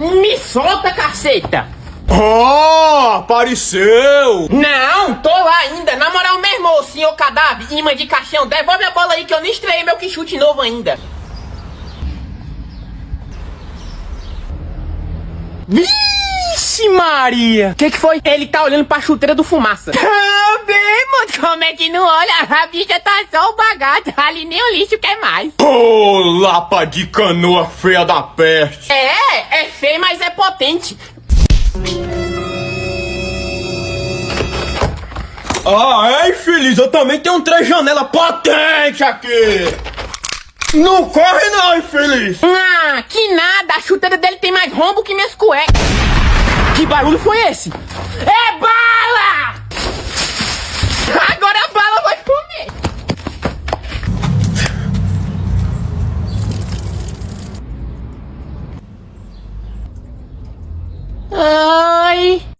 Me solta, caceta! Oh, apareceu! Não, tô lá ainda. Na moral mesmo, ô senhor cadáver, imã de caixão, devolve a bola aí que eu nem estreiei meu quichute novo ainda. Vixe Maria! Que foi? Ele tá olhando pra chuteira do Fumaça. Também, mano. Como é que não olha? A bicha tá só o bagaço. Ali nem o lixo quer mais. Ô, lapa de canoa feia da peste! É feio, mas é potente. Ah, é, infeliz, eu também tenho um três-janela potente aqui! Não corre não, infeliz! Ah, que nada. A chuteira dele tem mais rombo que minhas cuecas. Que barulho foi esse? É bala! Agora a bala vai comer. Ai...